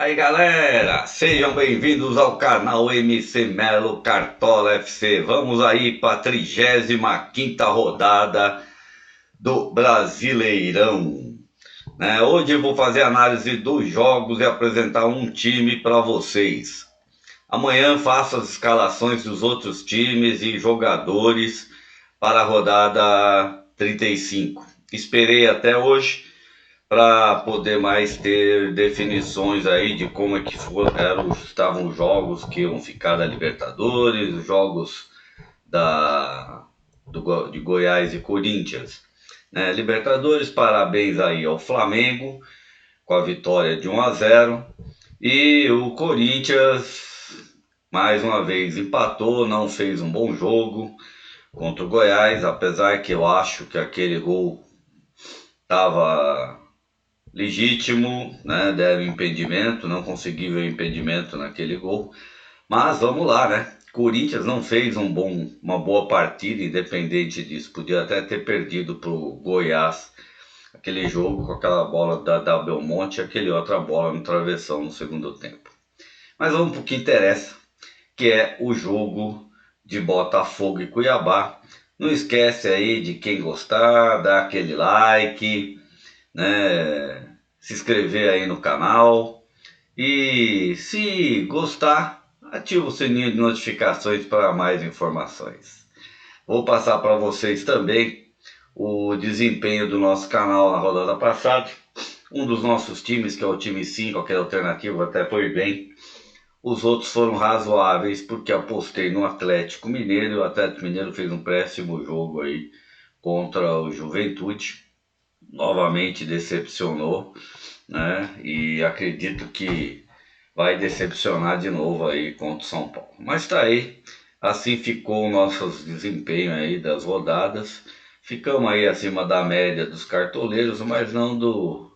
Aí galera, sejam bem-vindos ao canal MC Melo Cartola FC. Vamos aí para a 35ª rodada do Brasileirão. Hoje eu vou fazer análise dos jogos e apresentar um time para vocês. Amanhã faço as escalações dos outros times e jogadores para a rodada 35. Esperei até hoje para poder mais ter definições aí de como é que estavam os jogos que iam ficar da Libertadores, os jogos de Goiás e Corinthians. Libertadores, parabéns aí ao Flamengo com a vitória de 1-0, e o Corinthians mais uma vez empatou, não fez um bom jogo contra o Goiás, apesar que eu acho que aquele gol estava legítimo, deram impedimento, não consegui ver o impedimento naquele gol, mas vamos lá, Corinthians não fez uma boa partida, independente disso, podia até ter perdido para o Goiás aquele jogo com aquela bola da Belmonte e aquele outra bola no travessão no segundo tempo. Mas vamos para o que interessa, que é o jogo de Botafogo e Cuiabá. Não esquece aí de quem gostar, dar aquele like, se inscrever aí no canal, e se gostar, ativa o sininho de notificações para mais informações. Vou passar para vocês também o desempenho do nosso canal na rodada passada. Um dos nossos times, que é o time 5, aquele alternativo, até foi bem. Os outros foram razoáveis, porque apostei no Atlético Mineiro, e o Atlético Mineiro fez um péssimo jogo aí contra o Juventude. Novamente decepcionou, e acredito que vai decepcionar de novo aí contra o São Paulo. Mas tá aí, assim ficou o nosso desempenho aí das rodadas. Ficamos aí acima da média dos cartoleiros, mas não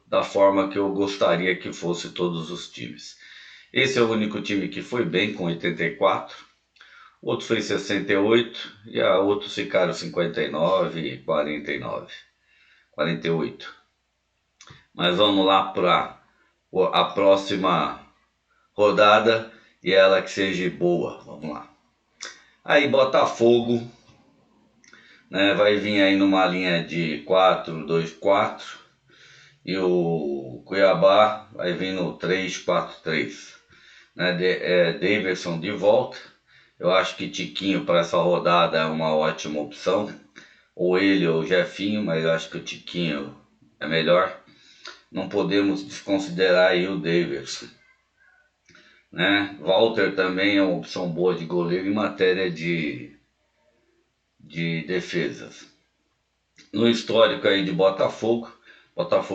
da forma que eu gostaria que fosse todos os times. Esse é o único time que foi bem, com 84, o outro foi 68 e a outros ficaram 59 e 49. 48. Mas vamos lá para a próxima rodada, e ela que seja boa. Vamos lá. Aí Botafogo, vai vir aí numa linha de 4-2-4, e o Cuiabá vai vir no 3-4-3. Daverson de volta. Eu acho que Tiquinho para essa rodada é uma ótima opção, ou ele ou o Jefinho, mas eu acho que o Tiquinho é melhor. Não podemos desconsiderar aí o Daverson, Walter também é uma opção boa de goleiro em matéria de defesas. No histórico aí de Botafogo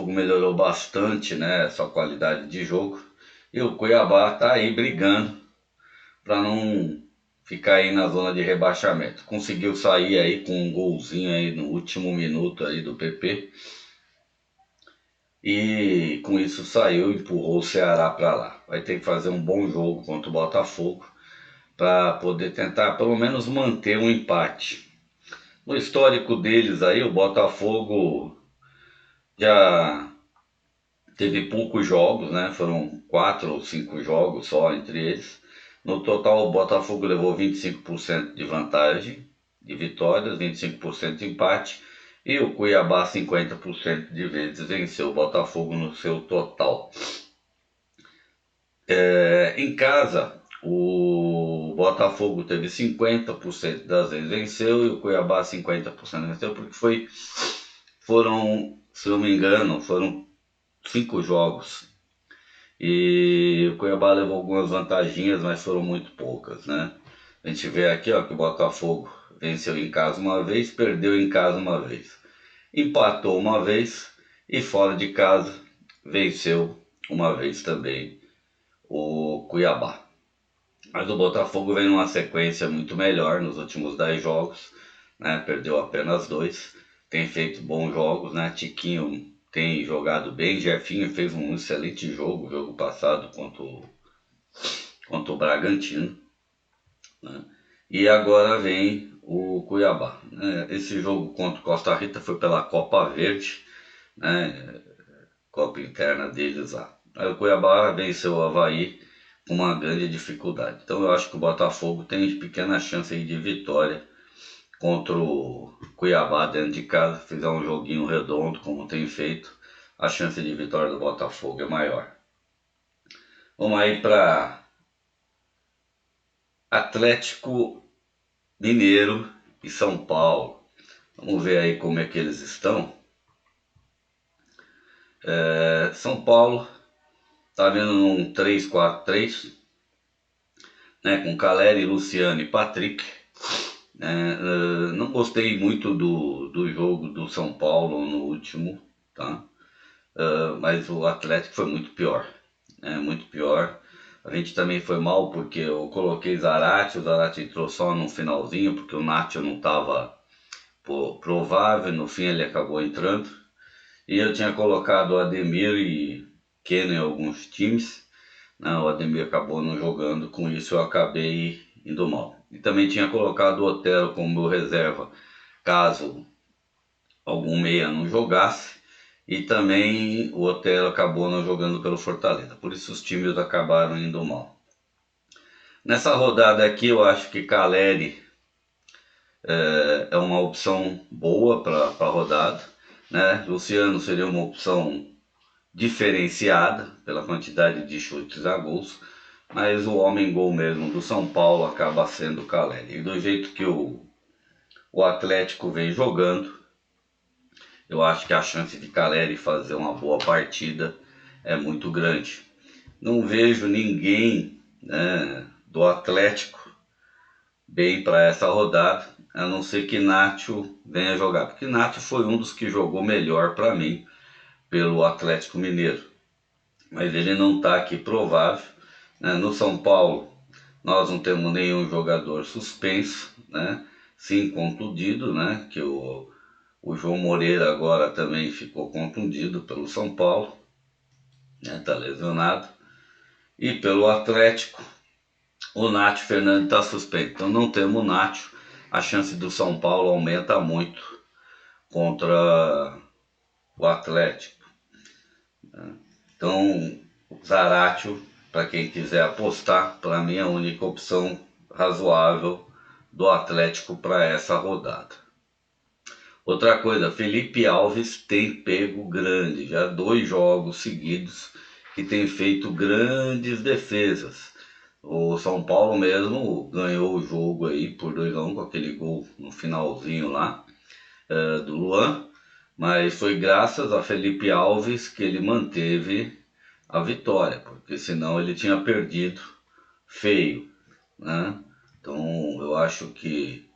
melhorou bastante, sua qualidade de jogo, e o Cuiabá tá aí brigando para não ficar aí na zona de rebaixamento. Conseguiu sair aí com um golzinho aí no último minuto aí do PP, e com isso saiu, empurrou o Ceará para lá. Vai ter que fazer um bom jogo contra o Botafogo para poder tentar pelo menos manter um empate. No histórico deles aí, o Botafogo já teve poucos jogos, foram 4 ou 5 jogos só entre eles. No total, o Botafogo levou 25% de vantagem de vitórias, 25% de empate, e o Cuiabá 50% de vezes venceu o Botafogo no seu total. Em casa, o Botafogo teve 50% das vezes venceu, e o Cuiabá 50% venceu, porque foram, se não me engano, foram 5 jogos. E o Cuiabá levou algumas vantaginhas, mas foram muito poucas, A gente vê aqui, que o Botafogo venceu em casa uma vez, perdeu em casa uma vez, empatou uma vez, e fora de casa venceu uma vez também o Cuiabá. Mas o Botafogo vem numa sequência muito melhor nos últimos 10 jogos, perdeu apenas 2, tem feito bons jogos, Tiquinho tem jogado bem, Jefinho fez um excelente jogo passado contra o Bragantino, e agora vem o Cuiabá. Esse jogo contra o Costa Rica foi pela Copa Verde, Copa interna deles lá. Aí o Cuiabá venceu o Avaí com uma grande dificuldade. Então eu acho que o Botafogo tem pequena chance aí de vitória contra o Cuiabá dentro de casa. Fizer um joguinho redondo como tem feito, a chance de vitória do Botafogo é maior. Vamos aí para Atlético Mineiro e São Paulo. Vamos ver aí como é que eles estão. São Paulo tá vendo um 3-4-3, né, com Caleri, Luciano e Patrick. Não gostei muito do jogo do São Paulo no último, tá? Mas o Atlético foi muito pior, né? Muito pior. A gente também foi mal porque eu coloquei Zarate, o Zarate entrou só no finalzinho porque o Nacho não estava provável, no fim ele acabou entrando. E eu tinha colocado o Ademir e Keno em alguns times, né? O Ademir acabou não jogando, com isso eu acabei indo mal. E também tinha colocado o Otero como meu reserva, caso algum meia não jogasse. E também o Otero acabou não jogando pelo Fortaleza. Por isso os times acabaram indo mal. Nessa rodada aqui eu acho que Caleri é uma opção boa para a rodada, né? Luciano seria uma opção diferenciada pela quantidade de chutes a gols, mas o homem gol mesmo do São Paulo acaba sendo o Caleri. E do jeito que o Atlético vem jogando, eu acho que a chance de Caleri fazer uma boa partida é muito grande. Não vejo ninguém, né, do Atlético bem para essa rodada, a não ser que Nacho venha jogar, porque Nacho foi um dos que jogou melhor para mim pelo Atlético Mineiro, mas ele não está aqui provável, né? No São Paulo nós não temos nenhum jogador suspenso, né? Sim, contundido, né? Que o João Moreira agora também ficou contundido pelo São Paulo, né? Tá lesionado. E pelo Atlético, o Nacho Fernandes está suspenso. Então não temos o Nacho. A chance do São Paulo aumenta muito contra o Atlético. Então, o Zaratio, para quem quiser apostar, para mim é a única opção razoável do Atlético para essa rodada. Outra coisa, Felipe Alves tem pego grande, já 2 jogos seguidos que tem feito grandes defesas. O São Paulo mesmo ganhou o jogo aí por 2-1 com aquele gol no finalzinho lá do Luan, mas foi graças a Felipe Alves que ele manteve a vitória, porque senão ele tinha perdido feio, né? Então eu acho que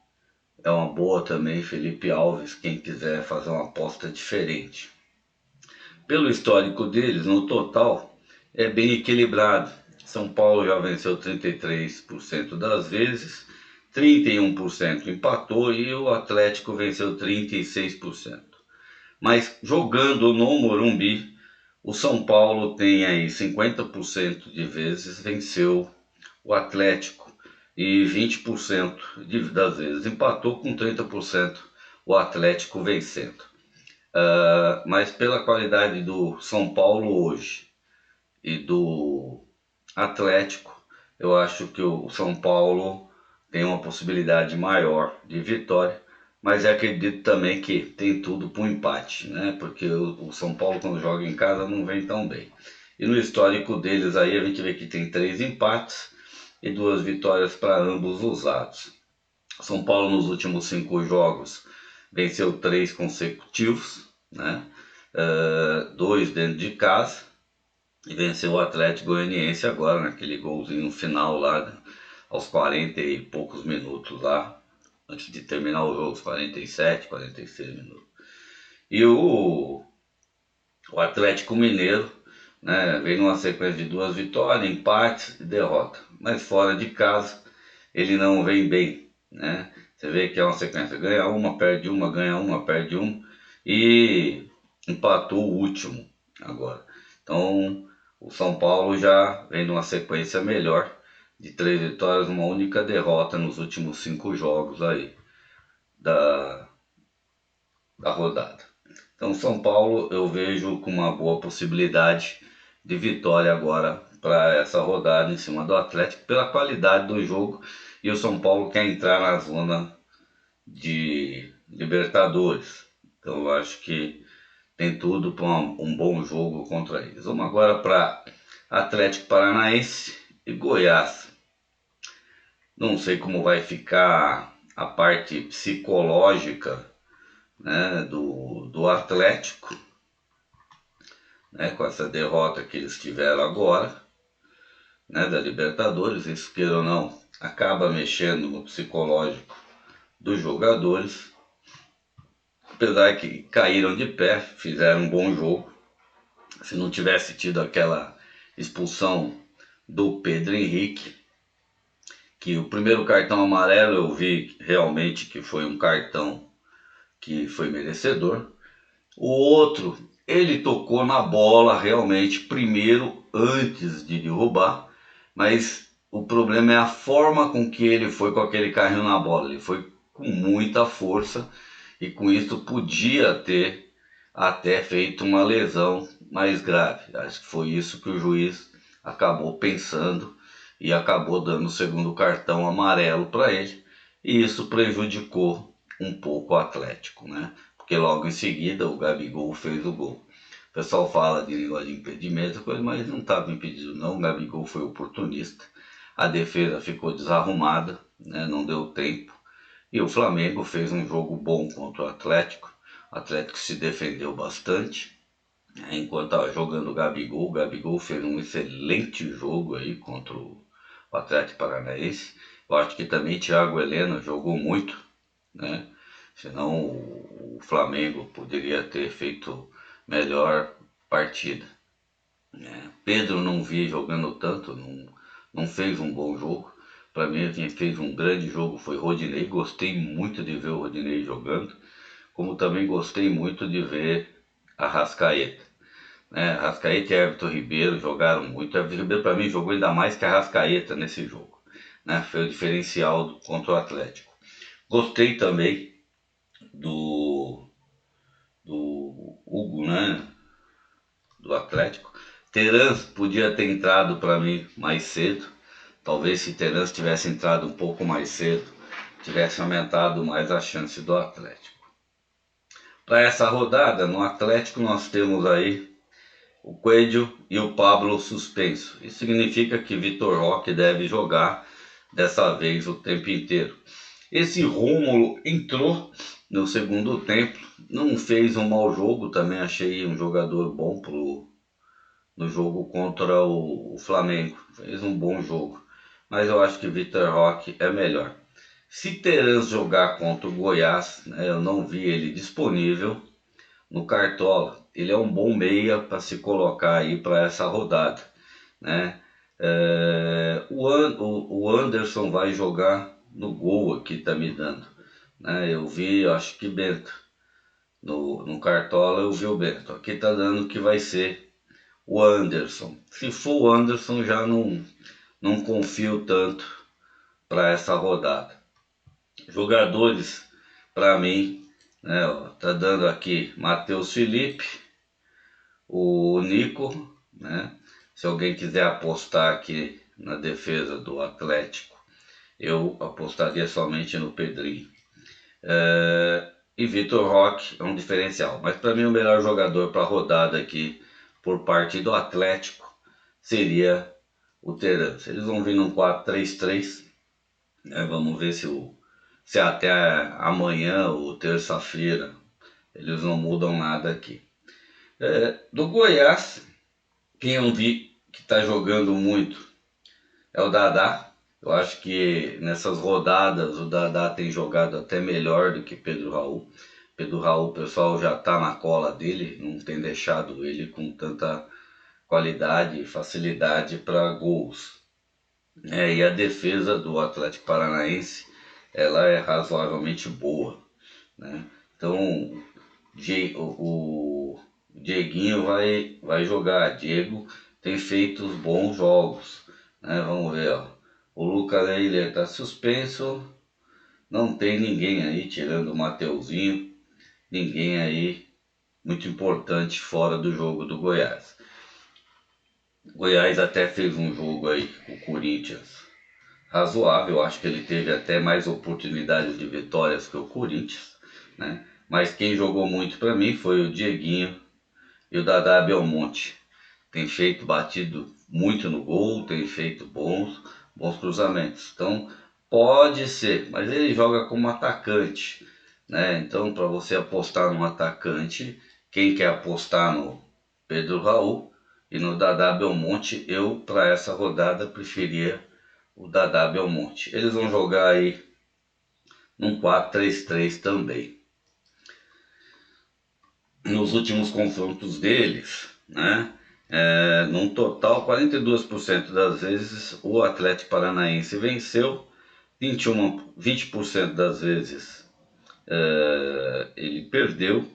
é uma boa também Felipe Alves, quem quiser fazer uma aposta diferente. Pelo histórico deles, no total, é bem equilibrado. São Paulo já venceu 33% das vezes, 31% empatou e o Atlético venceu 36%. Mas jogando no Morumbi, o São Paulo tem aí 50% de vezes venceu o Atlético e 20% das vezes empatou, com 30% o Atlético vencendo. Mas pela qualidade do São Paulo hoje e do Atlético, eu acho que o São Paulo tem uma possibilidade maior de vitória, mas eu acredito também que tem tudo para um empate, né? Porque o São Paulo, quando joga em casa, não vem tão bem. E no histórico deles aí a gente vê que tem 3 empates e 2 vitórias para ambos os lados. São Paulo nos últimos 5 jogos venceu 3 consecutivos, né? 2 dentro de casa e venceu o Atlético Goianiense agora naquele golzinho final lá aos 40 e poucos minutos lá, antes de terminar o jogo, os 47, 46 minutos. E o Atlético Mineiro, né, vem numa sequência de 2 vitórias, empates e derrota, mas fora de casa ele não vem bem, né? Você vê que é uma sequência, ganha uma, perde uma, ganha uma, perde uma e empatou o último agora. Então o São Paulo já vem numa sequência melhor de 3 vitórias, uma única derrota nos últimos 5 jogos aí da rodada. Então São Paulo eu vejo com uma boa possibilidade de vitória agora para essa rodada em cima do Atlético, pela qualidade do jogo, e o São Paulo quer entrar na zona de Libertadores. Então eu acho que tem tudo para um bom jogo contra eles. Vamos agora para Atlético Paranaense e Goiás. Não sei como vai ficar a parte psicológica, né, do Atlético, né, com essa derrota que eles tiveram agora, né, da Libertadores. Isso, queira ou não, acaba mexendo no psicológico dos jogadores. Apesar que caíram de pé, fizeram um bom jogo. Se não tivesse tido aquela expulsão do Pedro Henrique, que o primeiro cartão amarelo eu vi realmente que foi um cartão que foi merecedor. O outro, ele tocou na bola realmente primeiro antes de derrubar, mas o problema é a forma com que ele foi com aquele carrinho na bola. Ele foi com muita força e com isso podia ter até feito uma lesão mais grave. Acho que foi isso que o juiz acabou pensando e acabou dando o segundo cartão amarelo para ele, e isso prejudicou um pouco o Atlético, né? Porque logo em seguida o Gabigol fez o gol. O pessoal fala de negócio de impedimento, mas não estava impedido não, o Gabigol foi oportunista, a defesa ficou desarrumada, né? Não deu tempo, e o Flamengo fez um jogo bom contra o Atlético. O Atlético se defendeu bastante, né? Enquanto estava jogando o Gabigol fez um excelente jogo aí contra o Atlético Paranaense. Eu acho que também Thiago Heleno jogou muito, né? Senão o Flamengo poderia ter feito melhor partida, né? Pedro não vi jogando tanto, não fez um bom jogo. Para mim, quem fez um grande jogo foi Rodinei. Gostei muito de ver o Rodinei jogando, como também gostei muito de ver Arrascaeta, né? Arrascaeta e Everton Ribeiro jogaram muito. Everton Ribeiro, para mim, jogou ainda mais que Arrascaeta nesse jogo, né? Foi o diferencial contra o Atlético. Gostei também do, do Hugo, né? Do Atlético. Terans podia ter entrado para mim mais cedo. Talvez se Terans tivesse entrado um pouco mais cedo, tivesse aumentado mais a chance do Atlético. Para essa rodada, no Atlético nós temos aí o Coelho e o Pablo suspenso. Isso significa que Vitor Roque deve jogar dessa vez o tempo inteiro. Esse Rômulo entrou no segundo tempo, não fez um mau jogo, também achei um jogador bom no jogo contra o Flamengo. Fez um bom jogo, mas eu acho que Vitor Roque é melhor. Se Terans jogar contra o Goiás, né, eu não vi ele disponível no Cartola. Ele é um bom meia para se colocar aí para essa rodada, né? O Anderson vai jogar no gol aqui, tá me dando, né? Eu vi, acho que Bento. No Cartola eu vi o Bento. Aqui tá dando que vai ser o Anderson. Se for o Anderson, já não confio tanto para essa rodada. Jogadores, para mim, né, ó, tá dando aqui Matheus Felipe, o Nico, né? Se alguém quiser apostar aqui na defesa do Atlético, eu apostaria somente no Pedrinho. E Vitor Roque é um diferencial, mas para mim o melhor jogador para a rodada aqui por parte do Atlético seria o Terence. Eles vão vir num 4-3-3, né? Vamos ver se até amanhã ou terça-feira eles não mudam nada aqui. Do Goiás, quem eu vi que está jogando muito é o Dadá. Eu acho que nessas rodadas o Dadá tem jogado até melhor do que Pedro Raul. Pedro Raul, o pessoal já está na cola dele, não tem deixado ele com tanta qualidade e facilidade para gols. E a defesa do Atlético Paranaense, ela é razoavelmente boa, né? Então o Dieguinho vai jogar. Diego tem feito bons jogos, né? Vamos ver, ó. O Lucas Leiler está suspenso, não tem ninguém aí, tirando o Mateuzinho, ninguém aí muito importante fora do jogo do Goiás. Goiás até fez um jogo aí, o Corinthians, razoável. Acho que ele teve até mais oportunidades de vitórias que o Corinthians, né? Mas quem jogou muito para mim foi o Dieguinho e o Dadá Belmonte. Tem feito batido muito no gol, tem feito bons cruzamentos. Então pode ser, mas ele joga como atacante, né? Então para você apostar num atacante, quem quer apostar no Pedro Raul e no Dadá Belmonte, eu para essa rodada preferia o Dadá Belmonte. Eles vão jogar aí num 4-3-3 também. Nos últimos confrontos deles, né? Num total, 42% das vezes o Atlético Paranaense venceu, 20% das vezes ele perdeu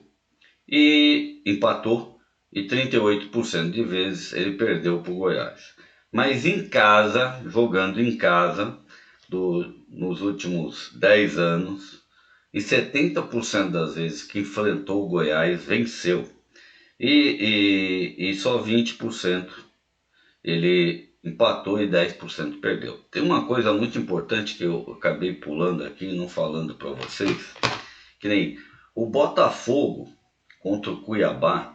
e empatou, e 38% de vezes ele perdeu para o Goiás. Mas em casa, jogando em casa, nos últimos 10 anos, e 70% das vezes que enfrentou o Goiás venceu. E só 20% ele empatou e 10% perdeu. Tem uma coisa muito importante que eu acabei pulando aqui, não falando para vocês, que nem o Botafogo contra o Cuiabá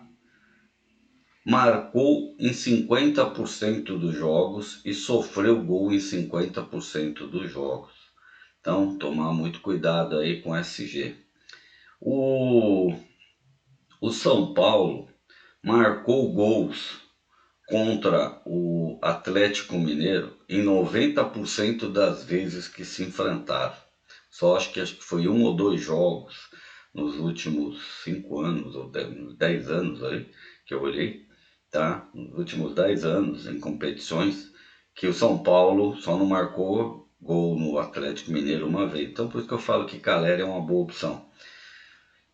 marcou em 50% dos jogos e sofreu gol em 50% dos jogos. Então, tomar muito cuidado aí com SG. O, o São Paulo marcou gols contra o Atlético Mineiro em 90% das vezes que se enfrentaram. Acho que foi um ou dois jogos nos últimos 5 anos ou 10 anos aí que eu olhei, tá? Nos últimos 10 anos em competições que o São Paulo só não marcou gol no Atlético Mineiro uma vez. Então por isso que eu falo que Caleri é uma boa opção.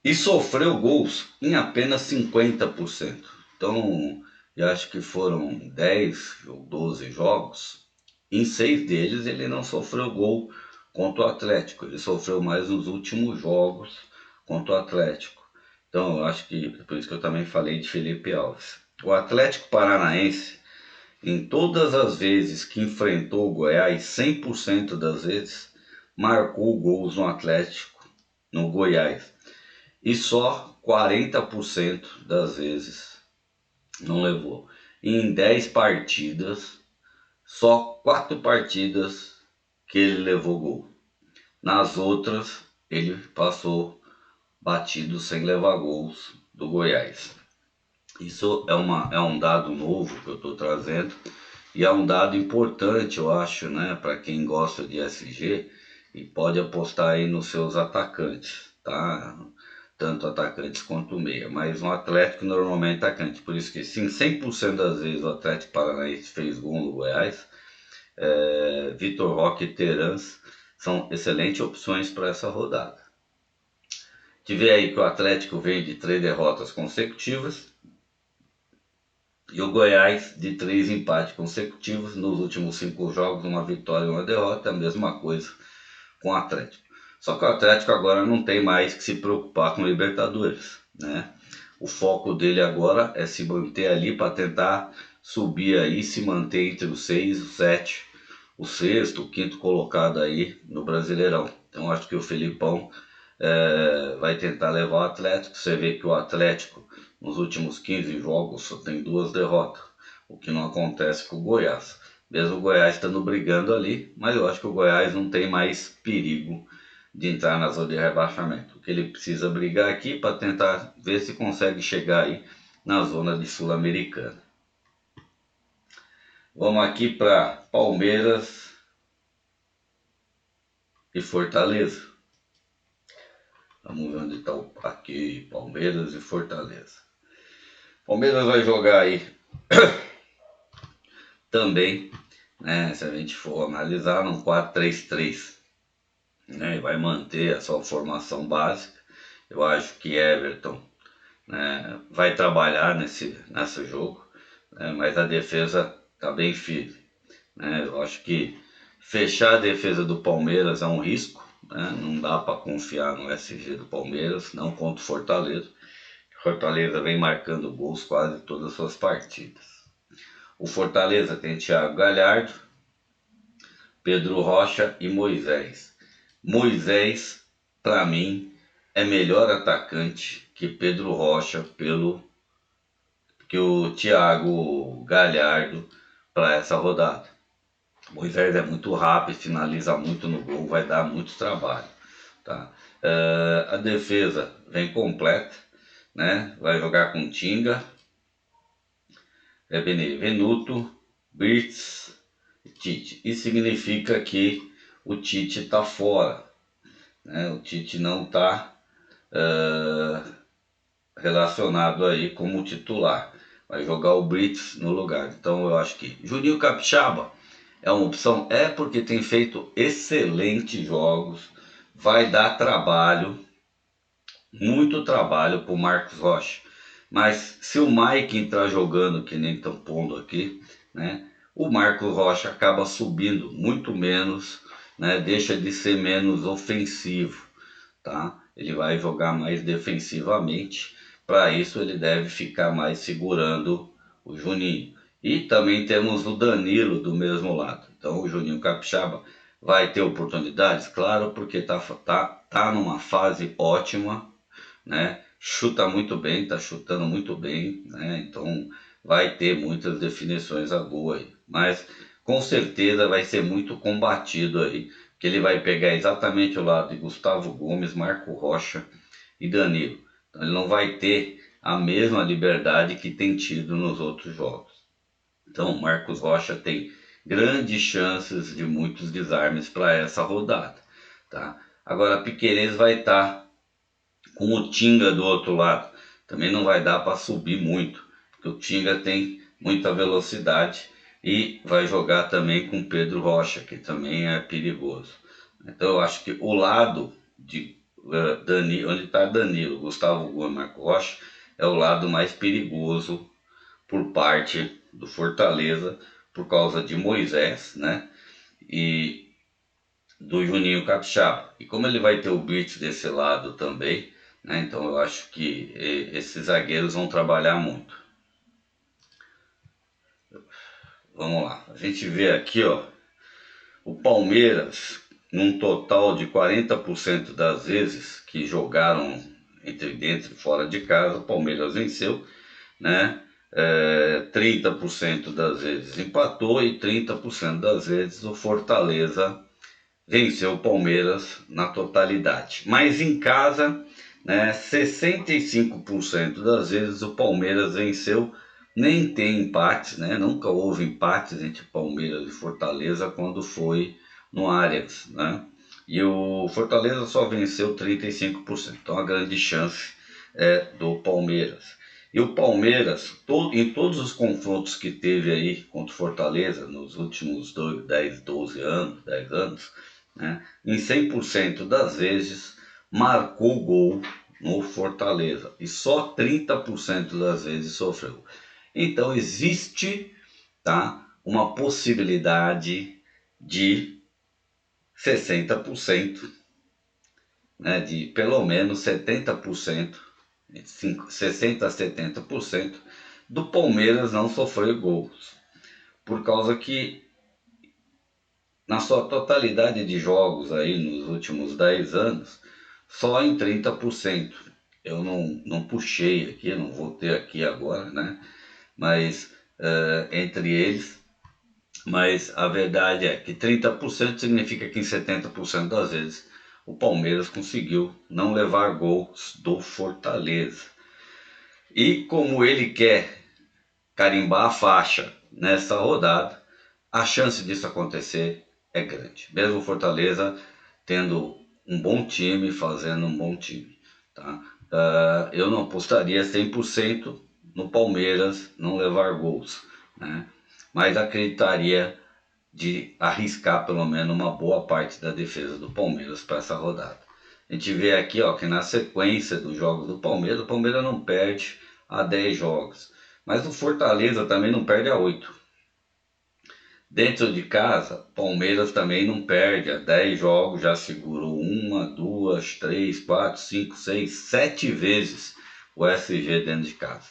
E sofreu gols em apenas 50%. Então, eu acho que foram 10 ou 12 jogos. Em 6 deles ele não sofreu gol contra o Atlético. Ele sofreu mais nos últimos jogos contra o Atlético. Então, eu acho que por isso que eu também falei de Felipe Alves. O Atlético Paranaense, em todas as vezes que enfrentou o Goiás, 100% das vezes, marcou gols no Atlético, no Goiás. E só 40% das vezes não levou. E em 10 partidas, só 4 partidas que ele levou gol. Nas outras, ele passou batido sem levar gols do Goiás. Isso é um dado novo que eu estou trazendo e é um dado importante, eu acho, né, para quem gosta de SG e pode apostar aí nos seus atacantes, tá? Tanto atacantes quanto meia, mas um Atlético normalmente é atacante, por isso que sim, 100% das vezes o Atlético Paranaense fez gol no Goiás. Vitor Roque e Terans são excelentes opções para essa rodada. Tive aí que o Atlético vem de 3 derrotas consecutivas e o Goiás de 3 empates consecutivos. Nos últimos 5 jogos, uma vitória e uma derrota, a mesma coisa com o Atlético. Só que o Atlético agora não tem mais que se preocupar com Libertadores, né? O foco dele agora é se manter ali para tentar subir aí, se manter entre os 6, os 7, o sexto, o quinto colocado aí no Brasileirão. Então acho que o Felipão vai tentar levar o Atlético. Você vê que o Atlético nos últimos 15 jogos só tem 2 derrotas, o que não acontece com o Goiás. Mesmo o Goiás estando brigando ali, mas eu acho que o Goiás não tem mais perigo de entrar na zona de rebaixamento. O que ele precisa brigar aqui para tentar ver se consegue chegar aí na zona de Sul-Americana. Vamos aqui para Palmeiras e Fortaleza. Vamos ver onde está aqui, Palmeiras e Fortaleza. Palmeiras vai jogar aí também, né, se a gente for analisar, num 4-3-3, né, vai manter a sua formação básica. Eu acho que Everton, né, vai trabalhar nesse jogo, né, mas a defesa está bem firme, né. Eu acho que fechar a defesa do Palmeiras é um risco, né, não dá para confiar no SG do Palmeiras, não contra o Fortaleza. Fortaleza vem marcando gols quase todas as suas partidas. O Fortaleza tem Thiago Galhardo, Pedro Rocha e Moisés. Moisés, para mim, é melhor atacante que Pedro Rocha que o Thiago Galhardo para essa rodada. Moisés é muito rápido, finaliza muito no gol, vai dar muito trabalho. Tá? A defesa vem completa, né? Vai jogar com Tinga, Benevenuto, Birtz e Tite. Isso significa que o Tite está fora, né? O Tite não está relacionado aí como titular. Vai jogar o Birtz no lugar. Então eu acho que Juninho Capixaba é uma opção, porque tem feito excelentes jogos, vai dar trabalho, muito trabalho para o Marcos Rocha. Mas se o Mike entrar jogando, que nem estão pondo aqui, né, o Marcos Rocha acaba subindo muito menos, né, deixa de ser menos ofensivo, tá? Ele vai jogar mais defensivamente. Para isso ele deve ficar mais segurando o Juninho. E também temos o Danilo do mesmo lado. Então o Juninho Capixaba vai ter oportunidades, claro, porque tá numa fase ótima, né? Chuta muito bem, tá chutando muito bem, né? Então vai ter muitas definições a gol aí. Mas com certeza vai ser muito combatido aí, que ele vai pegar exatamente o lado de Gustavo Gomes, Marco Rocha e Danilo. Então ele não vai ter a mesma liberdade que tem tido nos outros jogos. Então Marcos Rocha tem grandes chances de muitos desarmes para essa rodada, tá? Agora Piquerez vai estar com o Tinga do outro lado. Também não vai dar para subir muito, porque o Tinga tem muita velocidade e vai jogar também com Pedro Rocha, que também é perigoso. Então eu acho que o lado de Danilo, onde está Danilo, Gustavo Gomes, Marco Rocha, é o lado mais perigoso por parte do Fortaleza, por causa de Moisés, né? E do Juninho Capixaba. E como ele vai ter o Birtz desse lado também, né? Então eu acho que esses zagueiros vão trabalhar muito. Vamos lá, a gente vê aqui, ó, o Palmeiras, num total de 40% das vezes que jogaram entre dentro e fora de casa, o Palmeiras venceu, né? 30% das vezes empatou e 30% das vezes o Fortaleza venceu o Palmeiras na totalidade. Mas em casa, né, 65% das vezes o Palmeiras venceu. Nem tem empates, né? Nunca houve empates entre Palmeiras e Fortaleza quando foi no Allianz, né? E o Fortaleza só venceu 35%. Então a grande chance é do Palmeiras. E o Palmeiras, em todos os confrontos que teve aí contra o Fortaleza nos últimos 10 anos, né, em 100% das vezes marcou gol no Fortaleza e só 30% das vezes sofreu. Então existe, tá, uma possibilidade de 60%, né, de pelo menos 70%, 60 a 70% do Palmeiras não sofrer gols, por causa que na sua totalidade de jogos aí nos últimos 10 anos, só em 30%. Eu não puxei aqui, não vou ter aqui agora, né? Mas entre eles, mas a verdade é que 30% significa que em 70% das vezes o Palmeiras conseguiu não levar gols do Fortaleza. E como ele quer carimbar a faixa nessa rodada, a chance disso acontecer é grande. Mesmo o Fortaleza tendo um bom time, fazendo um bom time. Tá? Eu não apostaria 100% no Palmeiras não levar gols, né? Mas acreditaria de arriscar pelo menos uma boa parte da defesa do Palmeiras para essa rodada. A gente vê aqui, ó, que na sequência dos jogos do Palmeiras, o Palmeiras não perde a 10 jogos. Mas o Fortaleza também não perde a 8. Dentro de casa, Palmeiras também não perde a 10 jogos, já segurou 1, 2, 3, 4, 5, 6, 7 vezes o SG dentro de casa.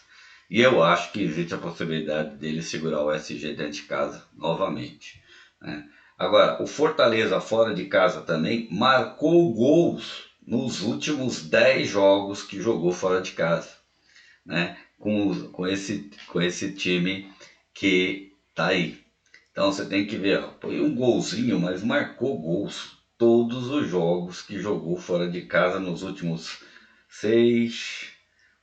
E eu acho que existe a possibilidade dele segurar o SG dentro de casa novamente, né? Agora, o Fortaleza fora de casa também marcou gols nos últimos 10 jogos que jogou fora de casa, né? Com esse time que tá aí. Então você tem que ver, ó, foi um golzinho, mas marcou gols todos os jogos que jogou fora de casa nos últimos 6,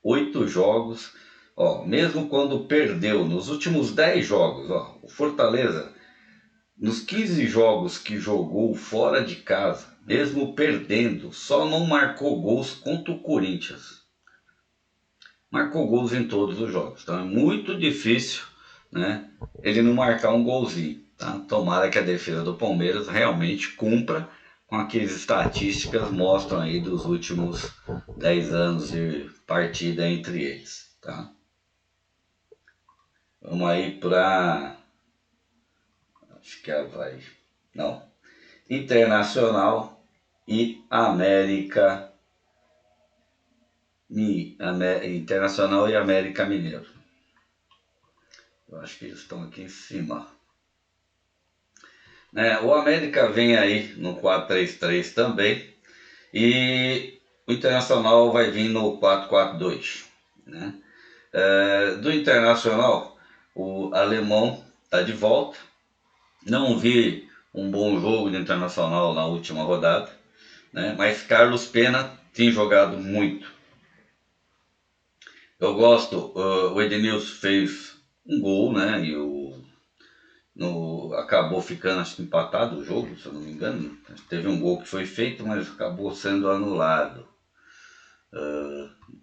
8 jogos. Ó, mesmo quando perdeu nos últimos 10 jogos, ó, o Fortaleza, nos 15 jogos que jogou fora de casa, mesmo perdendo, só não marcou gols contra o Corinthians. Marcou gols em todos os jogos, então é muito difícil, né, ele não marcar um golzinho, tá? Tomara que a defesa do Palmeiras realmente cumpra com aquelas estatísticas mostram aí dos últimos 10 anos de partida entre eles, tá? Vamos aí para, acho que vai, não, Internacional e América, Internacional e América Mineiro. Eu acho que eles estão aqui em cima. O América vem aí no 4-3-3 também. E o Internacional vai vir no 4-4-2. Né? Do Internacional, o alemão está de volta. Não vi um bom jogo do Internacional na última rodada, né? Mas Carlos Pena tem jogado muito. Eu gosto, o Edenilson fez um gol, né? E acabou ficando, acho que empatado o jogo, se eu não me engano. Teve um gol que foi feito, mas acabou sendo anulado.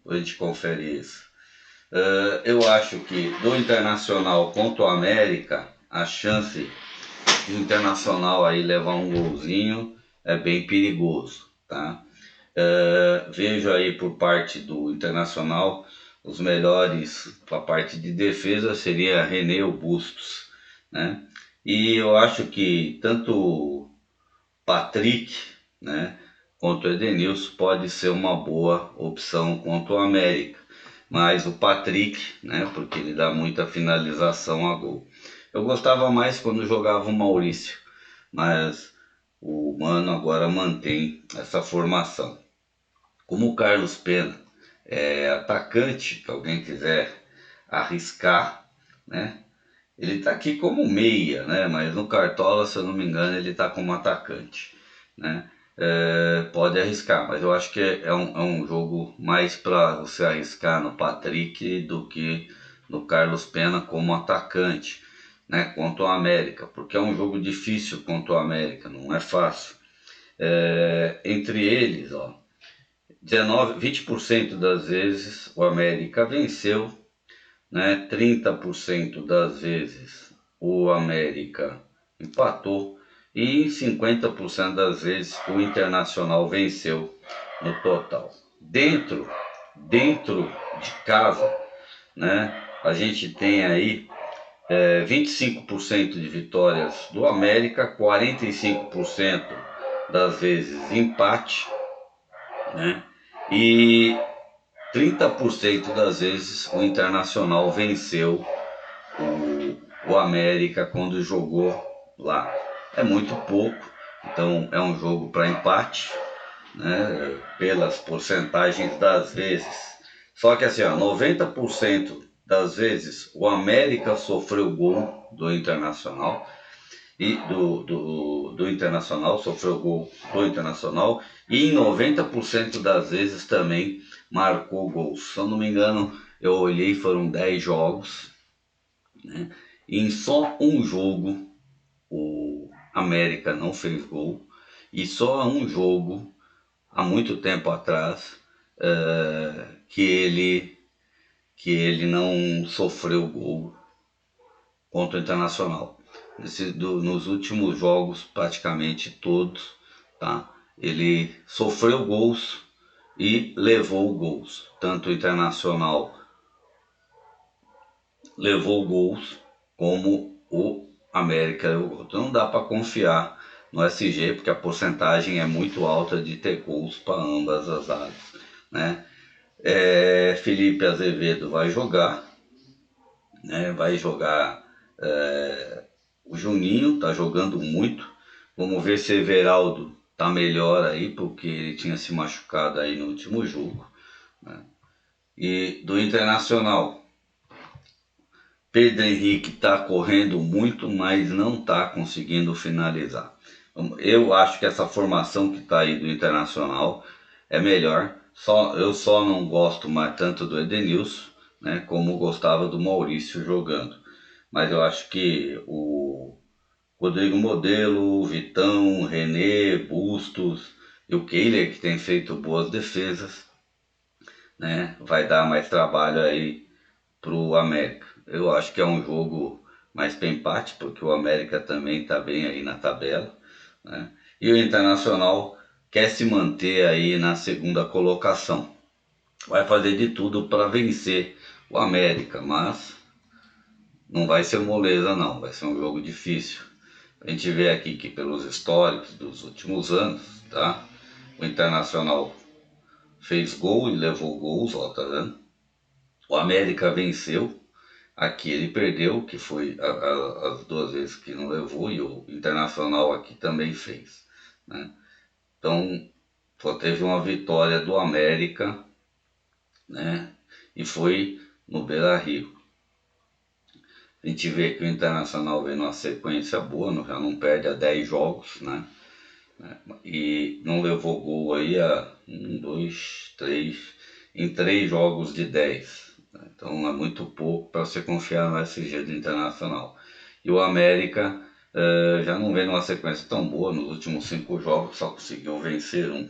A gente confere isso. Eu acho que do Internacional contra o América, a chance do Internacional aí levar um golzinho é bem perigoso, tá? Vejo aí por parte do Internacional os melhores para a parte de defesa seria René ou Bustos, né? E eu acho que tanto o Patrick, né, quanto o Edenilson pode ser uma boa opção contra o América, mas o Patrick, né, porque ele dá muita finalização a gol. Eu gostava mais quando jogava o Maurício, mas o Mano agora mantém essa formação. Como o Carlos Pena é atacante, que alguém quiser arriscar, né? Ele está aqui como meia, né? Mas no Cartola, se eu não me engano, ele está como atacante, né? Pode arriscar, mas eu acho que é um jogo mais para você arriscar no Patrick do que no Carlos Pena como atacante, né? Contra o América, porque é um jogo difícil contra o América, não é fácil. Entre eles, ó, 20% das vezes o América venceu, né? 30% das vezes o América empatou e 50% das vezes o Internacional venceu no total. Dentro de casa, né? A gente tem aí 25% de vitórias do América, 45% das vezes empate, né? E 30% das vezes o Internacional venceu o América quando jogou lá. É muito pouco, então é um jogo para empate, né, pelas porcentagens das vezes. Só que assim, ó, 90% das vezes o América sofreu gol do Internacional e do Internacional, sofreu gol do Internacional e em 90% das vezes também marcou gols. Se eu não me engano, eu olhei, foram 10 jogos, né? E em só um jogo o América não fez gol e só um jogo há muito tempo atrás que ele não sofreu gol contra o Internacional. Nos últimos jogos, praticamente todos, tá? Ele sofreu gols e levou gols. Tanto o Internacional levou gols como o América levou gols. Então não dá para confiar no SG, porque a porcentagem é muito alta de ter gols para ambas as áreas, né? Felipe Azevedo vai jogar, né? Vai jogar o Juninho, tá jogando muito. Vamos ver se Everaldo tá melhor aí, porque ele tinha se machucado aí no último jogo, né? E do Internacional, Pedro Henrique está correndo muito, mas não está conseguindo finalizar. Eu acho que essa formação que está aí do Internacional é melhor. Eu só não gosto mais tanto do Edenilson, né, como gostava do Maurício jogando. Mas eu acho que o Rodrigo Modelo, o Vitão, o René, Bustos e o Kehler, que tem feito boas defesas, né, vai dar mais trabalho aí pro América. Eu acho que é um jogo mais para empate, porque o América também está bem aí na tabela, né? E o Internacional quer se manter aí na segunda colocação. Vai fazer de tudo para vencer o América, mas não vai ser moleza não, vai ser um jogo difícil. A gente vê aqui que pelos históricos dos últimos anos, tá? O Internacional fez gol e levou gols, ó, tá vendo? O América venceu. Aqui ele perdeu, que foi as duas vezes que não levou, e o Internacional aqui também fez, né? Então, só teve uma vitória do América, né? E foi no Beira-Rio. A gente vê que o Internacional vem numa sequência boa, já não perde há 10 jogos, né? E não levou gol aí a 1, 2, 3, em 3 jogos de 10. Então é muito pouco para você confiar no SG do Internacional. E o América já não vem numa sequência tão boa, nos últimos 5 jogos só conseguiu vencer um.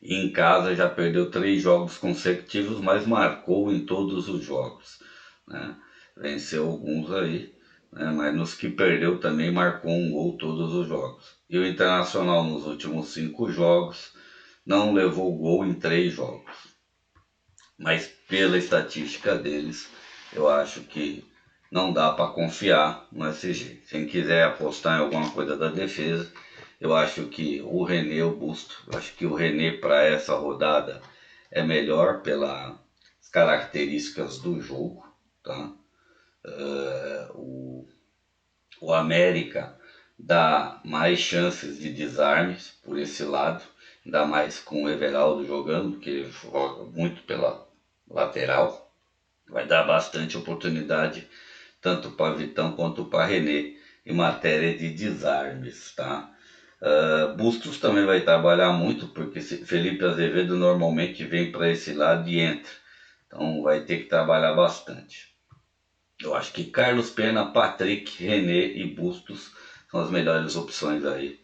E em casa já perdeu 3 jogos consecutivos, mas marcou em todos os jogos, né? Venceu alguns aí, né? Mas nos que perdeu também marcou um gol todos os jogos. E o Internacional nos últimos 5 jogos não levou gol em 3 jogos. Mas pela estatística deles, eu acho que não dá para confiar no SG. Quem quiser apostar em alguma coisa da defesa, eu acho que o René, o Busto, eu acho que o René para essa rodada é melhor pelas características do jogo, tá? O América dá mais chances de desarmes por esse lado, ainda mais com o Everaldo jogando, porque ele joga muito pela lateral. Vai dar bastante oportunidade tanto para Vitão quanto para René em matéria de desarmes, tá? Bustos também vai trabalhar muito, porque Felipe Azevedo normalmente vem para esse lado e entra, então vai ter que trabalhar bastante. Eu acho que Carlos Pena, Patrick, René e Bustos são as melhores opções aí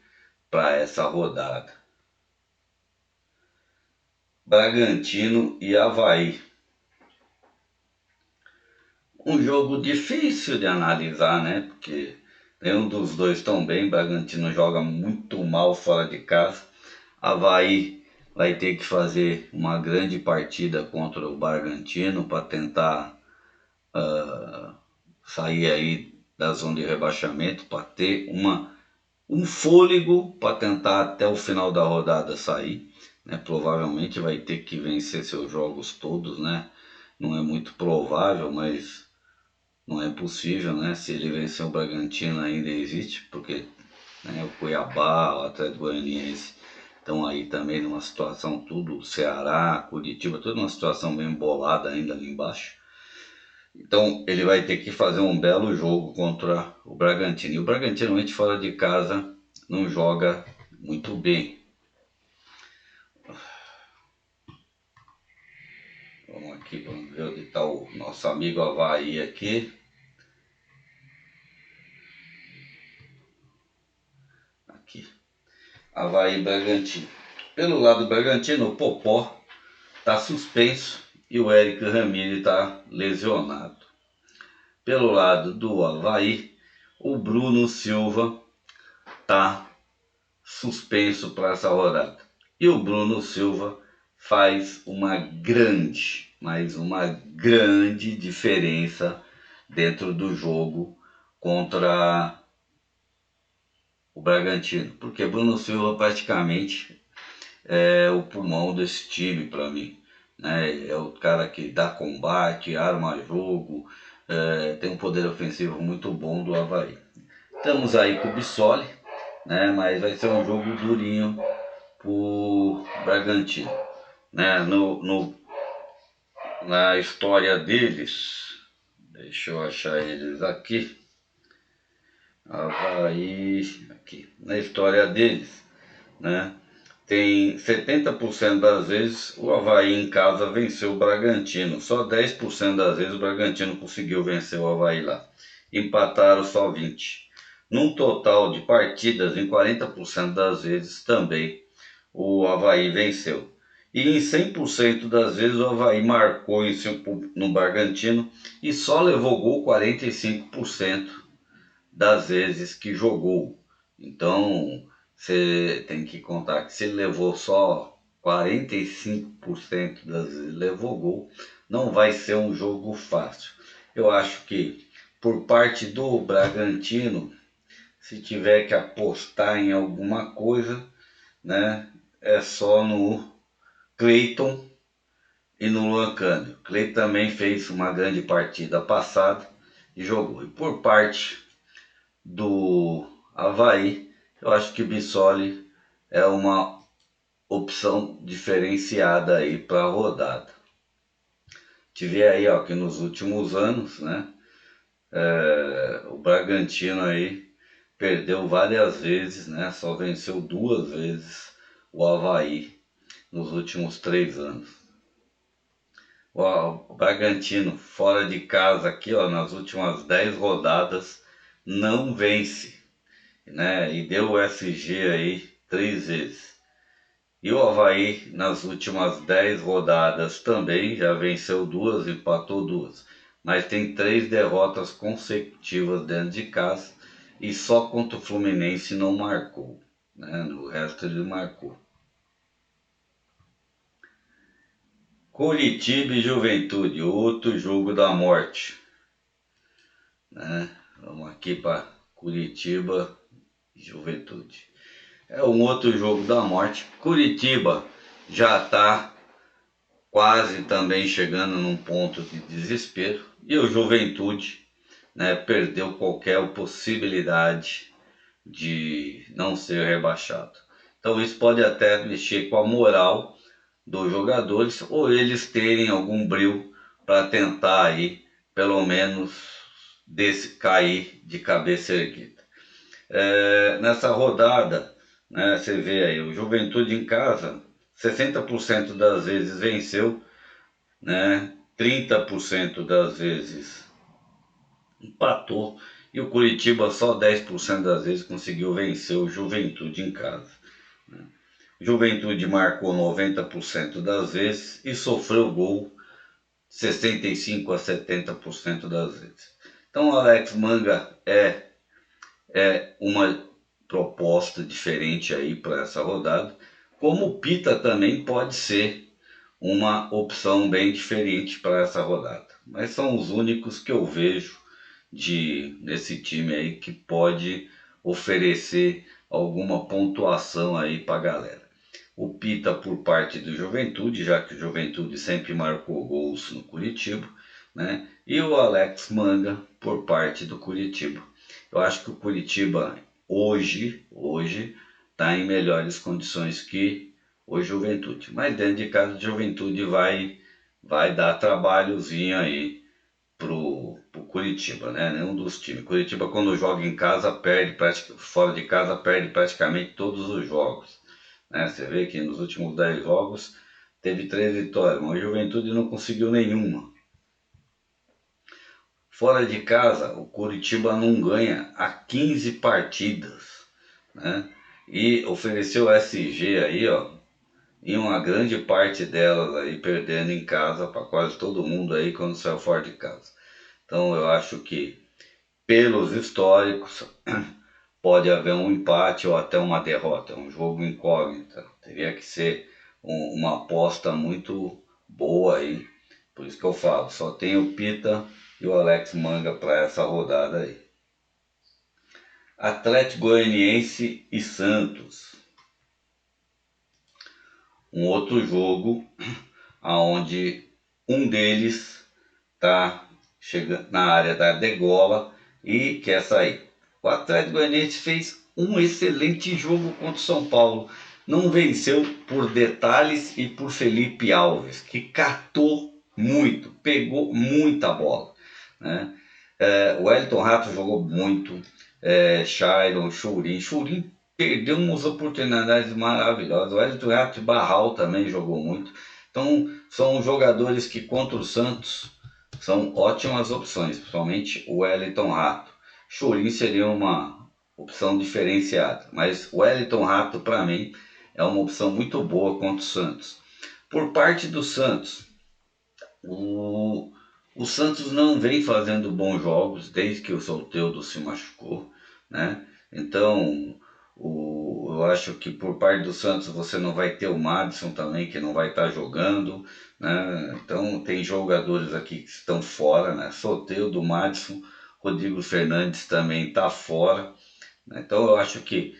para essa rodada. Bragantino e Avaí. Um jogo difícil de analisar, né? Porque nenhum dos dois tão bem. Bragantino joga muito mal fora de casa. Avaí vai ter que fazer uma grande partida contra o Bragantino para tentar sair aí da zona de rebaixamento, para ter um fôlego para tentar até o final da rodada sair, né? Provavelmente vai ter que vencer seus jogos todos, né? Não é muito provável, mas não é possível, né? Se ele vencer o Bragantino ainda existe, porque, né, o Cuiabá, o Atlético Goianiense estão aí também numa situação tudo, o Ceará, Curitiba, toda uma situação bem embolada ainda ali embaixo. Então ele vai ter que fazer um belo jogo contra o Bragantino. E o Bragantino, antes fora de casa, não joga muito bem. Vamos aqui, vamos ver onde está o nosso amigo Avaí aqui. Aqui. Avaí Bragantino. Pelo lado do Bragantino, o Popó está suspenso e o Eric Ramírez está lesionado. Pelo lado do Avaí, o Bruno Silva está suspenso para essa rodada. E o Bruno Silva faz uma grande, mas uma grande diferença dentro do jogo contra o Bragantino, porque Bruno Silva praticamente é o pulmão desse time para mim. né? É o cara que dá combate, arma jogo, tem um poder ofensivo muito bom do Avaí. Estamos aí com o Bissoli, né? Mas vai ser um jogo durinho pro Bragantino, né? Na história deles, deixa eu achar eles aqui. Avaí, aqui, na história deles, né? Tem 70% das vezes o Avaí em casa venceu o Bragantino. Só 10% das vezes o Bragantino conseguiu vencer o Avaí lá. Empataram só 20%. Num total de partidas, em 40% das vezes também o Avaí venceu. E em 100% das vezes o Avaí marcou no Bragantino e só levou gol 45% das vezes que jogou. Então, você tem que contar que se ele levou só 45% das vezes levou gol, não vai ser um jogo fácil. Eu acho que por parte do Bragantino, se tiver que apostar em alguma coisa, né, é só no Cleiton e no Luan Cândido. Cleiton também fez uma grande partida passada e jogou. E por parte do Avaí, eu acho que Bissoli é uma opção diferenciada aí para a rodada. Tive aí, ó, que nos últimos anos, né, o Bragantino aí perdeu várias vezes, né, só venceu 2 vezes o Avaí nos últimos 3 anos. O Bragantino fora de casa aqui, ó, nas últimas 10 rodadas não vence, né? E deu o SG aí 3 vezes. E o Avaí nas últimas 10 rodadas também já venceu 2, empatou 2. Mas tem 3 derrotas consecutivas dentro de casa e só contra o Fluminense não marcou, né? No resto ele marcou. Coritiba e Juventude, outro jogo da morte, né? Vamos aqui para Curitiba e Juventude. É um outro jogo da morte. Curitiba já está quase também chegando num ponto de desespero. E o Juventude, né, perdeu qualquer possibilidade de não ser rebaixado. Então isso pode até mexer com a moral dos jogadores ou eles terem algum brilho para tentar aí pelo menos cair de cabeça erguida. Nessa rodada, né, você vê aí, o Juventude em casa, 60% das vezes venceu, né, 30% das vezes empatou, e o Curitiba só 10% das vezes conseguiu vencer o Juventude em casa. Né. Juventude marcou 90% das vezes e sofreu gol 65 a 70% das vezes. Então o Alex Manga é uma proposta diferente aí para essa rodada, como o Pita também pode ser uma opção bem diferente para essa rodada. Mas são os únicos que eu vejo nesse time aí que pode oferecer alguma pontuação aí para a galera. O Pita por parte do Juventude, já que o Juventude sempre marcou gols no Curitiba, né? E o Alex Manga por parte do Curitiba. Eu acho que o Curitiba hoje está em melhores condições que o Juventude. Mas dentro de casa, o Juventude vai dar trabalhozinho aí pro Curitiba, né? Nenhum dos times. Curitiba quando joga em casa perde, fora de casa perde praticamente todos os jogos, né? Você vê que nos últimos 10 jogos teve 3 vitórias, mas a Juventude não conseguiu nenhuma. Fora de casa, o Curitiba não ganha há 15 partidas, né? E ofereceu SG aí, ó, em uma grande parte delas aí perdendo em casa para quase todo mundo aí quando saiu fora de casa. Então eu acho que pelos históricos pode haver um empate ou até uma derrota, um jogo incógnito. Teria que ser uma aposta muito boa aí. Por isso que eu falo, só tem o Pita e o Alex Manga para essa rodada aí. Atlético Goianiense e Santos. Um outro jogo aonde um deles está chegando na área da degola e quer sair. O Atlético Goianiense fez um excelente jogo contra o São Paulo. Não venceu por detalhes e por Felipe Alves, que catou muito, pegou muita bola, né? O Wellington Rato jogou muito, Chairon, Churin perdeu umas oportunidades maravilhosas. O Wellington Rato e Barral também jogou muito. Então são jogadores que contra o Santos são ótimas opções, principalmente o Wellington Rato. Churin seria uma opção diferenciada, mas o Wellington Rato para mim é uma opção muito boa contra o Santos. Por parte do Santos, o Santos não vem fazendo bons jogos desde que o Soteldo se machucou, né? Então, eu acho que por parte do Santos você não vai ter o Madison também, que não vai estar jogando, né? Então, tem jogadores aqui que estão fora, né? Soteldo, Madison, Rodrigo Fernandes também está fora, né? Então, eu acho que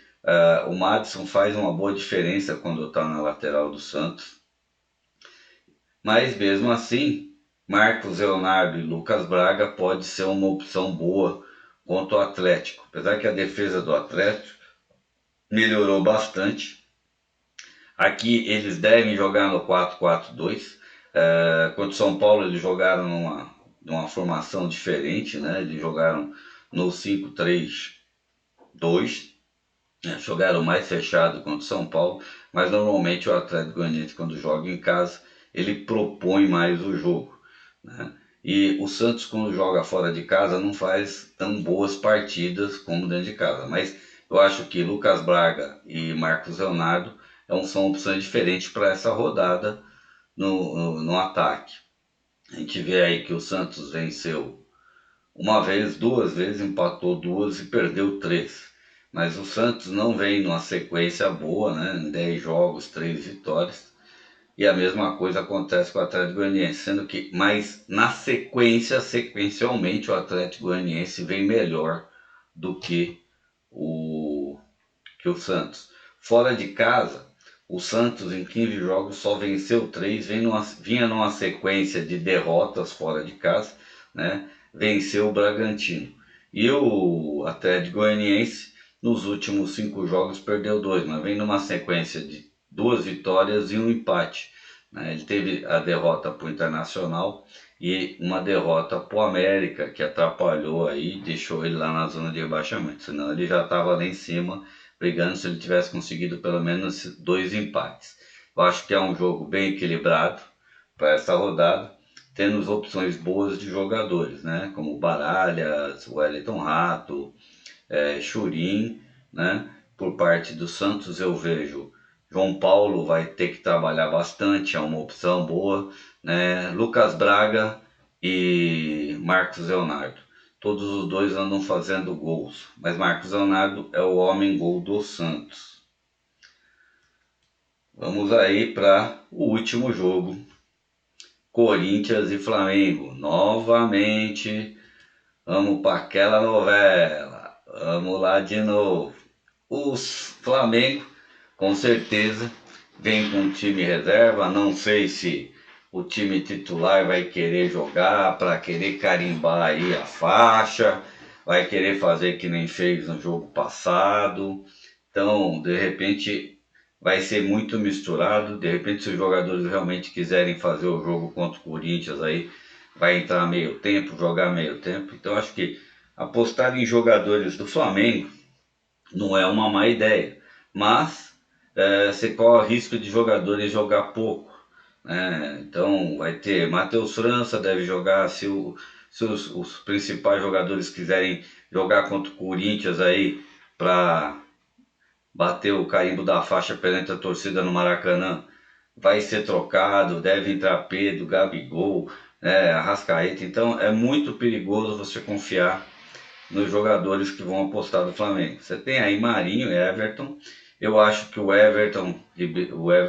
o Madison faz uma boa diferença quando está na lateral do Santos. Mas mesmo assim, Marcos Leonardo e Lucas Braga pode ser uma opção boa contra o Atlético. Apesar que a defesa do Atlético melhorou bastante. Aqui eles devem jogar no 4-4-2. Contra o São Paulo eles jogaram numa formação diferente, né? Eles jogaram no 5-3-2. Jogaram mais fechado contra o São Paulo, mas normalmente o Atlético Goianiense, quando joga em casa, ele propõe mais o jogo, né? E o Santos, quando joga fora de casa, não faz tão boas partidas como dentro de casa. Mas eu acho que Lucas Braga e Marcos Leonardo são opções diferentes para essa rodada no ataque. A gente vê aí que o Santos venceu uma vez, duas vezes, empatou duas e perdeu três. Mas o Santos não vem numa sequência boa, né? Em 10 jogos, 3 vitórias. E a mesma coisa acontece com o Atlético Goianiense, sendo que, mas na sequência, sequencialmente, o Atlético Goianiense vem melhor do que o Santos. Fora de casa, o Santos em 15 jogos só venceu 3, vinha numa sequência de derrotas fora de casa, né? Venceu o Bragantino. E o Atlético Goianiense, nos últimos 5 jogos, perdeu 2, mas vem numa sequência de 2 vitórias e um empate, né? Ele teve a derrota para o Internacional e uma derrota para o América, que atrapalhou aí, deixou ele lá na zona de rebaixamento, senão ele já estava lá em cima, brigando se ele tivesse conseguido pelo menos 2 empates. Eu acho que é um jogo bem equilibrado para essa rodada, tendo opções boas de jogadores, né? Como Baralhas, Wellington Rato, Churin, né? Por parte do Santos eu vejo João Paulo vai ter que trabalhar bastante, é uma opção boa, né? Lucas Braga e Marcos Leonardo. Todos os dois andam fazendo gols, mas Marcos Leonardo é o homem gol do Santos. Vamos aí para o último jogo. Corinthians e Flamengo. Novamente, vamos para aquela novela. Vamos lá de novo. Os Flamengo, com certeza, vem com o time reserva. Não sei se o time titular vai querer jogar para querer carimbar aí a faixa, vai querer fazer que nem fez no jogo passado. Então, de repente, vai ser muito misturado. De repente, se os jogadores realmente quiserem fazer o jogo contra o Corinthians, aí vai entrar meio tempo, jogar meio tempo. Então, acho que apostar em jogadores do Flamengo não é uma má ideia, mas você corre o risco de jogadores jogar pouco, né? Então vai ter Matheus França, deve jogar, se os principais jogadores quiserem jogar contra o Corinthians aí para bater o carimbo da faixa perante a torcida no Maracanã, vai ser trocado, deve entrar Pedro, Gabigol, Arrascaeta. Então é muito perigoso você confiar nos jogadores que vão apostar do Flamengo. Você tem aí Marinho e Everton. Eu acho que o Everton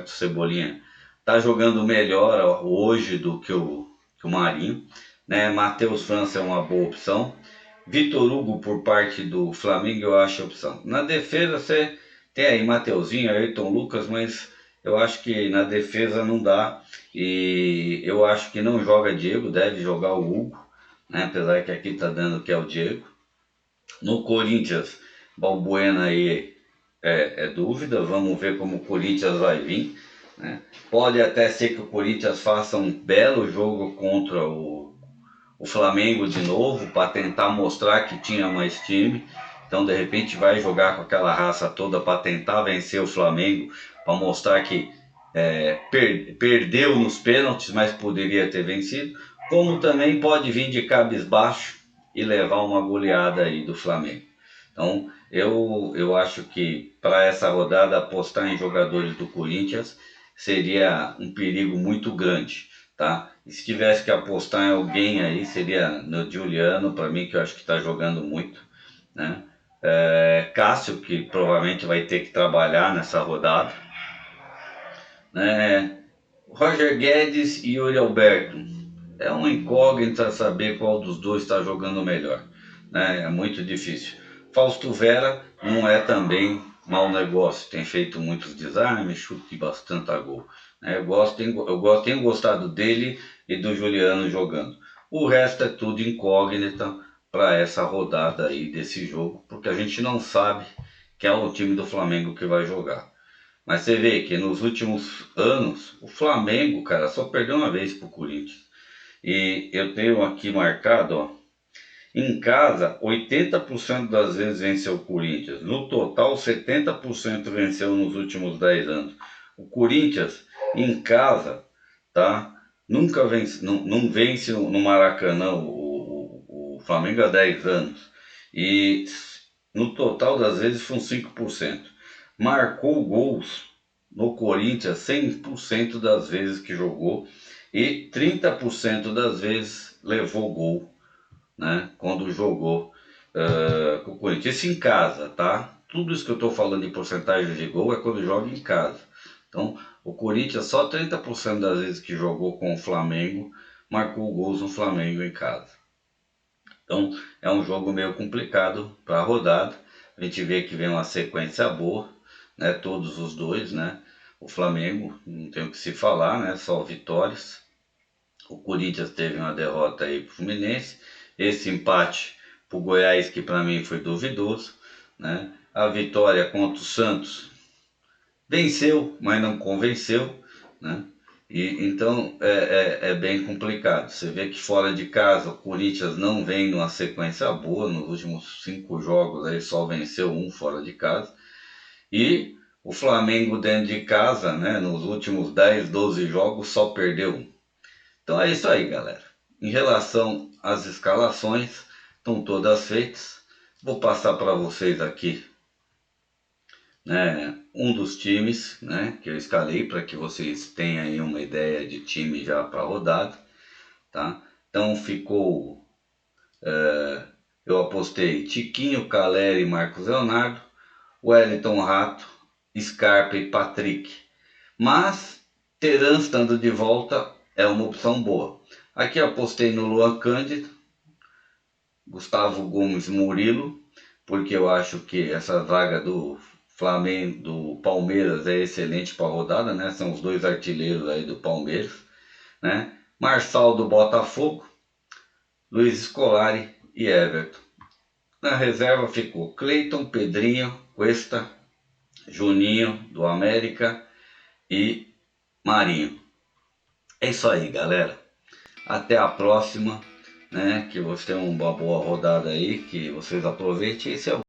Cebolinha tá jogando melhor hoje do que o Marinho, né? Matheus França é uma boa opção. Vitor Hugo por parte do Flamengo eu acho a opção. Na defesa você tem aí Mateuzinho, Ayrton Lucas, mas eu acho que na defesa não dá, e eu acho que não joga Diego, deve jogar o Hugo, né? Apesar que aqui tá dando que é o Diego. No Corinthians, Balbuena aí é dúvida, vamos ver como o Corinthians vai vir, né? Pode até ser que o Corinthians faça um belo jogo contra o Flamengo de novo, para tentar mostrar que tinha mais time. Então, de repente, vai jogar com aquela raça toda para tentar vencer o Flamengo, para mostrar que perdeu nos pênaltis, mas poderia ter vencido. Como também pode vir de cabisbaixo e levar uma goleada aí do Flamengo. Então, eu acho que para essa rodada apostar em jogadores do Corinthians seria um perigo muito grande, tá? E se tivesse que apostar em alguém aí, seria no Juliano, para mim, que eu acho que está jogando muito, né? Cássio, que provavelmente vai ter que trabalhar nessa rodada, né? Roger Guedes e Yuri Alberto. É uma incógnita saber qual dos dois está jogando melhor, né? É muito difícil. Fausto Vera não é também mau negócio, tem feito muitos desarmes, chute bastante a gol. Tenho gostado dele e do Juliano jogando. O resto é tudo incógnita para essa rodada aí desse jogo, porque a gente não sabe quem é o time do Flamengo que vai jogar. Mas você vê que nos últimos anos, o Flamengo, cara, só perdeu uma vez pro Corinthians. E eu tenho aqui marcado, ó, em casa, 80% das vezes venceu o Corinthians. No total, 70% venceu nos últimos 10 anos. O Corinthians, em casa, tá? Nunca vence, não vence no Maracanã o Flamengo há 10 anos. E no total das vezes foram 5%. Marcou gols no Corinthians 100% das vezes que jogou e 30% das vezes levou gol, né? Quando jogou com o Corinthians. Isso em casa, tá? Tudo isso que eu estou falando de porcentagem de gol é quando joga em casa. Então, o Corinthians só 30% das vezes que jogou com o Flamengo marcou gols no Flamengo em casa. Então, é um jogo meio complicado para a rodada. A gente vê que vem uma sequência boa, né? Todos os dois, né? O Flamengo, não tem o que se falar, né? Só vitórias. O Corinthians teve uma derrota aí para o Fluminense. Esse empate para o Goiás, que para mim foi duvidoso, né? A vitória contra o Santos venceu, mas não convenceu, né? E então é bem complicado. Você vê que fora de casa o Corinthians não vem numa sequência boa. Nos últimos 5 jogos aí só venceu um fora de casa. E o Flamengo dentro de casa, né? Nos últimos 10, 12 jogos só perdeu um. Então é isso aí, galera. Em relação às escalações, estão todas feitas. Vou passar para vocês aqui, né, um dos times, né, que eu escalei para que vocês tenham aí uma ideia de time já para a rodada, tá? Então ficou, eu apostei Tiquinho, Caleri e Marcos Leonardo, Wellington, Rato, Scarpa e Patrick. Mas Teran estando de volta é uma opção boa. Aqui apostei no Luan Cândido, Gustavo Gomes, Murilo, porque eu acho que essa vaga do Flamengo, do Palmeiras é excelente para a rodada, né? São os dois artilheiros aí do Palmeiras, né? Marçal do Botafogo, Luiz Scolari e Everton. Na reserva ficou Cleiton, Pedrinho, Cuesta, Juninho do América e Marinho. É isso aí, galera. Até a próxima, né? Que vocês tenham uma boa rodada aí, que vocês aproveitem. Esse é o